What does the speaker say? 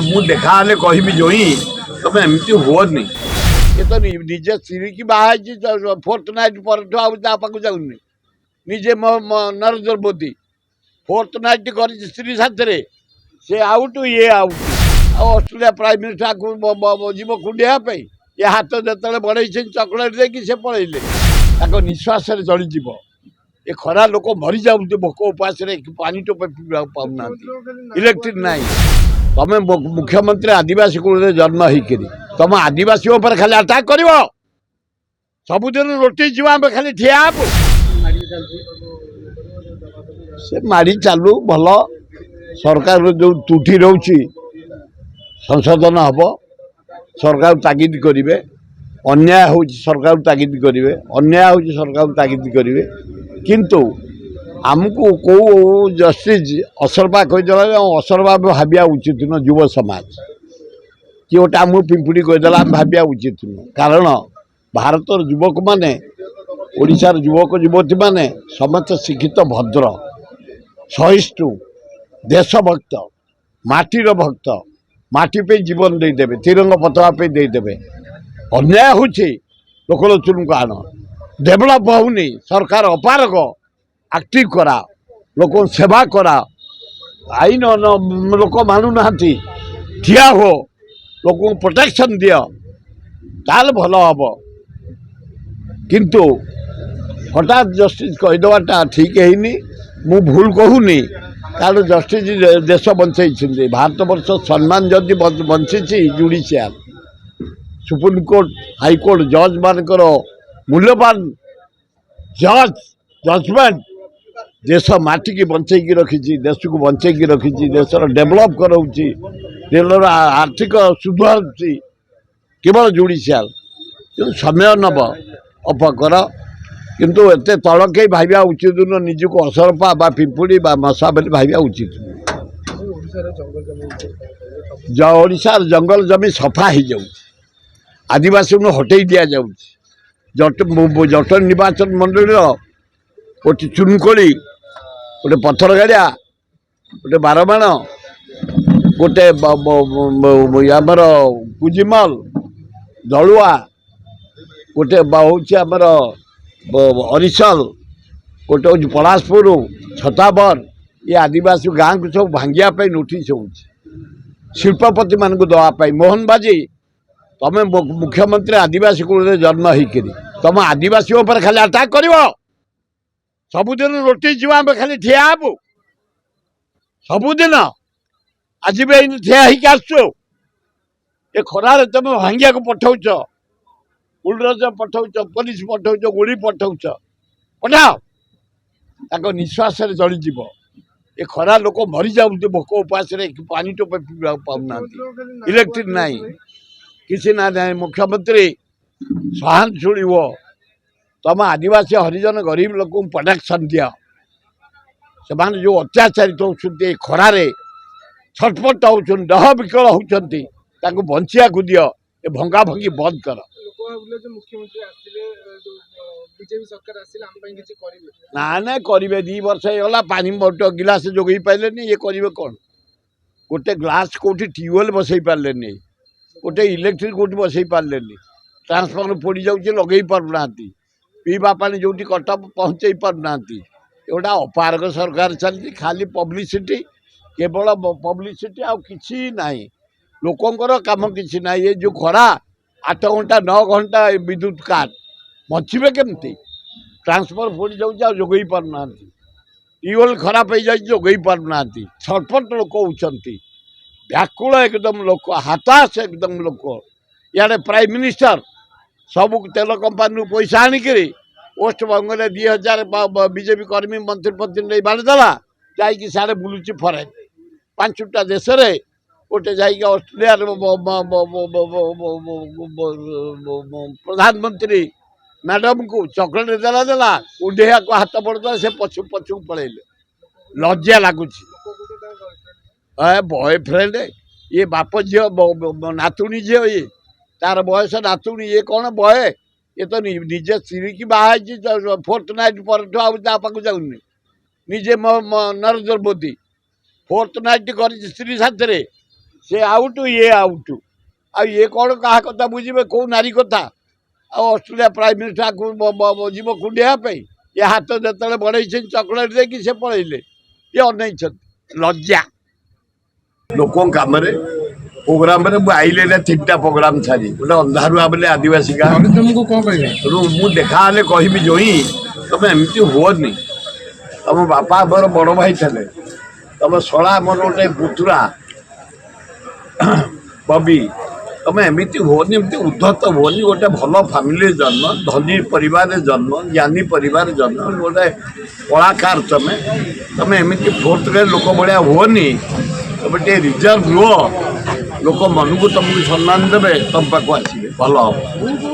ମୁଁ ଦେଖା ହେଲେ କହିବି ଜଇଁ ତମେ ଏମିତି ହୁଅନି। ଏ ତ ନିଜେ ସ୍ତ୍ରୀ କି ବାହା ହେଇଛି ଫୋର୍ଥ ନାଇଟ୍ ପରଠୁ ଆଉ ତା ପାଖକୁ ଯାଉନି। ନିଜେ ନରେନ୍ଦ୍ର ମୋଦି ଫୋର୍ଥ ନାଇଟ୍ କରିଛି ସ୍ତ୍ରୀ ସାଥିରେ, ସେ ଆଉଟ ଇଏ ଆଉଟ। ଆଉ ଅଷ୍ଟ୍ରେଲିଆ ପ୍ରାଇମ୍ ମିନିଷ୍ଟର ଆକୁ ଯିବ କୁଣ୍ଡିଆ ପାଇଁ, ଏ ହାତ ଯେତେବେଳେ ବଢ଼େଇଛନ୍ତି ଚକୋଲେଟ୍ ଦେଇକି ସେ ପଳେଇଲେ। ତାଙ୍କ ନିଶ୍ୱାସରେ ଜଳିଯିବ। ଏ ଖରା ଲୋକ ମରିଯାଉଛନ୍ତି ଭୋକ ଉପାସରେ, ପାଣି ଟୋପେ ପିଇବାକୁ ପାଉନାହାନ୍ତି, ଇଲେକ୍ଟ୍ରିକ୍ ନାହିଁ। ତମେ ମୁଖ୍ୟମନ୍ତ୍ରୀ ଆଦିବାସୀ କୂଳରେ ଜନ୍ମ ହେଇକିରି ତମ ଆଦିବାସୀ ଉପରେ ଖାଲି ଆଟାକ୍ କରିବ। ସବୁଦିନ ରୋଟି ଯିବ, ଆମେ ଖାଲି ଠିଆ ହେବୁ। ସେ ମାଡ଼ି ଚାଲୁ, ଭଲ। ସରକାରର ଯେଉଁ ତ୍ରୁଟି ରହୁଛି ସଂଶୋଧନ ହେବ। ସରକାରକୁ ତାଗିଦ କରିବେ। ଅନ୍ୟାୟ ହେଉଛି ସରକାରକୁ ତାଗିଦ କରିବେ, ଅନ୍ୟାୟ ହେଉଛି ସରକାରକୁ ତାଗିଦ କରିବେ। କିନ୍ତୁ ଆମକୁ କେଉଁ ଜଷ୍ଟିସ୍ ଅସରପା କହିଦେଲା, ଅସରପା ଭାବିବା ଉଚିତ ନୁହଁ। ଯୁବ ସମାଜ କି ଗୋଟେ ଆମକୁ ପିମ୍ପୁଡ଼ି କହିଦେଲା, ଆମେ ଭାବିବା ଉଚିତ ନୁହଁ। କାରଣ ଭାରତର ଯୁବକମାନେ, ଓଡ଼ିଶାର ଯୁବକ ଯୁବତୀମାନେ ସମସ୍ତେ ଶିକ୍ଷିତ, ଭଦ୍ର, ସହିଷ୍ଣୁ, ଦେଶଭକ୍ତ, ମାଟିର ଭକ୍ତ, ମାଟି ପାଇଁ ଜୀବନ ଦେଇଦେବେ, ତ୍ରିରଙ୍ଗ ପତାକା ପାଇଁ ଦେଇଦେବେ। ଅନ୍ୟାୟ ହେଉଛି ଲୋକଲୋଚନକୁ ଆଣ। ଡେଭଲପ୍ ହେଉନି, ସରକାର ଅପାରଗ। ଆକ୍ଟିଭ କରା, ଲୋକଙ୍କୁ ସେବା କରା। ଆଇନ ଲୋକ ମାନୁନାହାନ୍ତି, ଠିଆ ହୁଅ, ଲୋକଙ୍କୁ ପ୍ରୋଟେକ୍ସନ୍ ଦିଅ, ତାହେଲେ ଭଲ ହେବ। କିନ୍ତୁ ହଠାତ୍ ଜଷ୍ଟିସ୍ କହିଦେବାଟା ଠିକ୍ ହେଇନି। ମୁଁ ଭୁଲ କହୁନି, କାରଣ ଜଷ୍ଟିସ୍ ଦେଶ ବଞ୍ଚେଇଛନ୍ତି। ଭାରତବର୍ଷ ସମ୍ମାନ ଯଦି ବଞ୍ଚିଛି ଜୁଡ଼ିସିଆଲ, ସୁପ୍ରିମକୋର୍ଟ, ହାଇକୋର୍ଟ ଜଜ୍ମାନଙ୍କର ମୂଲ୍ୟବାନ ଜଜମେଣ୍ଟ ଦେଶ ମାଟିକି ବଞ୍ଚେଇକି ରଖିଛି, ଦେଶକୁ ବଞ୍ଚେଇକି ରଖିଛି, ଦେଶର ଡେଭଲପ୍ କରାଉଛି, ଦେଶର ଆର୍ଥିକ ସୁଧାରୁଛି କେବଳ ଜୁଡ଼ିସିଆଲ। କିନ୍ତୁ ସମୟ ନେବ, ଅପକର। କିନ୍ତୁ ଏତେ ତଳ କେହି ଭାବିବା ଉଚିତ ନୁହଁ। ନିଜକୁ ଅସରପା ବା ପିମ୍ପୁଡ଼ି ବା ମଶା ବୋଲି ଭାବିବା ଉଚିତ ନୁହଁ। ଓଡ଼ିଶାର ଜଙ୍ଗଲ ଜମି ସଫା ହେଇଯାଉଛି, ଆଦିବାସୀଙ୍କୁ ହଟେଇ ଦିଆଯାଉଛି। ଜଟଣୀ ନିର୍ବାଚନ ମଣ୍ଡଳୀର ଗୋଟେ ଚୁନକୋଳି, ଗୋଟେ ପଥର ଗାଡ଼ିଆ, ଗୋଟେ ବାରବାଣ, ଗୋଟେ ଆମର କୁଜିମଲ, ଦଳୁଆ, ଗୋଟେ ହେଉଛି ଆମର ଅରିସଲ, ଗୋଟେ ହେଉଛି ପଳାଶପୁର, ଛତାବର। ଏ ଆଦିବାସୀ ଗାଁକୁ ସବୁ ଭାଙ୍ଗିବା ପାଇଁ ନୋଟିସ୍ ହେଉଛି, ଶିଳ୍ପପତିମାନଙ୍କୁ ଦେବା ପାଇଁ। ମୋହନ ବାଜି, ତମେ ମୁଖ୍ୟମନ୍ତ୍ରୀ ଆଦିବାସୀ କୂଳରେ ଜନ୍ମ ହେଇକିରି ତମ ଆଦିବାସୀ ଉପରେ ଖାଲି ଆଟାକ୍ କରିବ। ସବୁଦିନ ରୋଟି ଯିବ, ଆମେ ଖାଲି ଠିଆ ହେବୁ। ସବୁଦିନ ଆଜି ବି ଏଇନେ ଠିଆ ହେଇକି ଆସୁଛୁ। ଏ ଖରାରେ ତମେ ଭାଙ୍ଗିବାକୁ ପଠଉଛ, ବୁଲଡୋଜର ପଠଉଛ, ପୋଲିସ ପଠଉଛ, ଗୁଳି ପଠଉଛ, ପଠାଅ। ତାଙ୍କ ନିଶ୍ୱାସରେ ଜଳିଯିବ। ଏ ଖରା ଲୋକ ମରିଯାଉଛନ୍ତି ଭୋକ ଉପାସରେ, ପାଣି ଟୋପେ ପିଇବାକୁ ପାଉନାହାନ୍ତି, ଇଲେକ୍ଟ୍ରିକ୍ ନାହିଁ, କିଛି ନାହିଁ। ମୁଖ୍ୟମନ୍ତ୍ରୀ ସହାନୁଶୀଳ ହୁଅ। ତମ ଆଦିବାସୀ ହରିଜନ ଗରିବ ଲୋକଙ୍କୁ ପ୍ରୋଟେକ୍ସନ୍ ଦିଅ। ସେମାନେ ଯେଉଁ ଅତ୍ୟାଚାରିତ ହେଉଛନ୍ତି, ଏ ଖରାରେ ଛଟପଟ ହେଉଛନ୍ତି, ଡହ ବିକଳ ହେଉଛନ୍ତି, ତାଙ୍କୁ ବଞ୍ଚିବାକୁ ଦିଅ। ଏ ଭଙ୍ଗା ଭଙ୍ଗି ବନ୍ଦ କର। ନା କରିବେ। 2 ବର୍ଷ ହେଇଗଲା, ପାଣି ଗିଲାସ ଯୋଗାଇ ପାରିଲେନି। ଇଏ କରିବେ କ'ଣ? ଗୋଟେ ଗ୍ଲାସ କେଉଁଠି ଟ୍ୟୁବୱେଲ୍ ବସେଇ ପାରିଲେନି, ଗୋଟେ ଇଲେକ୍ଟ୍ରିକ୍ କେଉଁଠି ବସେଇ ପାରିଲେନି, ଟ୍ରାନ୍ସଫର୍ମର ପୋଡ଼ି ଯାଉଛି, ଲଗେଇ ପାରୁନାହାନ୍ତି, ପିଇବା ପାଣି ଯେଉଁଠି କଟକ ପହଞ୍ଚେଇ ପାରୁନାହାନ୍ତି। ଏଗୁଡ଼ା ଅପାରଗ ସରକାର ଚାଲିଛି, ଖାଲି ପବ୍ଲିସିଟି, କେବଳ ପବ୍ଲିସିଟି, ଆଉ କିଛି ନାହିଁ। ଲୋକଙ୍କର କାମ କିଛି ନାହିଁ। ଏ ଯେଉଁ ଖରା, 8 ଘଣ୍ଟା 9 ଘଣ୍ଟା ବିଦ୍ୟୁତ କାଟ, ବଞ୍ଚିବେ କେମିତି? ଟ୍ରାନ୍ସଫର୍ମର ପୋଡ଼ି ଯାଉଛି, ଆଉ ଯୋଗାଇ ପାରୁନାହାନ୍ତି। ଟ୍ୟୁବୱେଲ୍ ଖରାପ ହେଇଯାଇଛି, ଯୋଗାଇ ପାରୁନାହାନ୍ତି। ଛଟପଟ ଲୋକ ହେଉଛନ୍ତି, ବ୍ୟାକୁଳ ଏକଦମ ଲୋକ, ହତାଶ ଏକଦମ ଲୋକ। ଇଆଡ଼େ ପ୍ରାଇମ୍ ମିନିଷ୍ଟର ସବୁ ତେଲ କମ୍ପାନୀରୁ ପଇସା ଆଣିକିରି ୱେଷ୍ଟବେଙ୍ଗଲରେ 2000 ବିଜେପି କର୍ମୀ ମନ୍ତ୍ରୀ ନେଇ ବାଣିଦେଲା, ଯାଇକି ସିଆଡ଼େ ବୁଲୁଛି ଫରେନ୍। 5ଟା ଦେଶରେ, ଗୋଟେ ଯାଇକି ଅଷ୍ଟ୍ରେଲିଆର ପ୍ରଧାନମନ୍ତ୍ରୀ ମ୍ୟାଡ଼ାମକୁ ଚକୋଲେଟ୍ ଦେଲା, ଉଣ୍ଡେଇବାକୁ ହାତ ପଡ଼ିଦେଲା, ସେ ପଛକୁ ପଳେଇଲେ। ଲଜ୍ଜା ଲାଗୁଛି। ବୟଫ୍ରେଣ୍ଡ, ଇଏ ବାପ ଝିଅ, ନାତୁଣୀ ଝିଅ, ଇଏ ତାର ବୟସ ନାତୁଣୀ, ଇଏ କ'ଣ ବୟ? ଏ ତ ନିଜେ ସ୍ତ୍ରୀ କି ବାହା ହେଇଛି, ଫୋର୍ଥ ନାଇଟ୍ ପରଠୁ ଆଉ ତା ପାଖକୁ ଯାଉନି। ନିଜେ ନରେନ୍ଦ୍ର ମୋଦି ଫୋର୍ଥ ନାଇଟ୍ କରିଛି ସ୍ତ୍ରୀ ସାଥିରେ, से आउट ये आउट ये कौन क्या कथा बुझे कौ नारी कथा ऑस्ट्रेलिया प्राइम मिनिस्टर जीव कुंडिया ये हाथ जो बढ़े चकलेट देकी से पलैले ये अनई लज्जा लोक कम प्रोग्राम आईले 3टा प्रोग्राम छाड़ी गोटे अंधारुआ बोले आदिवासी गाँव मुझे देखा कहबी जोई तुम एमती हुओनी तुम बापा मोर बड़ भाई थे तुम शला मोर गोटे पुतुरा बबी तुम एमती हुओनी एमती उद्धत हुओनी गोटे भल फैमिली जन्म धनी परिवार जन्म ज्ञानी परिवार जन्म गोटे कलाकार तुम एमती फोर्थ ग्रेड लोक भाया हुओनी तुम टे रिजर्व रुह लोक मन को तुमको सम्मान देवे तुम पाक आसवे भल हम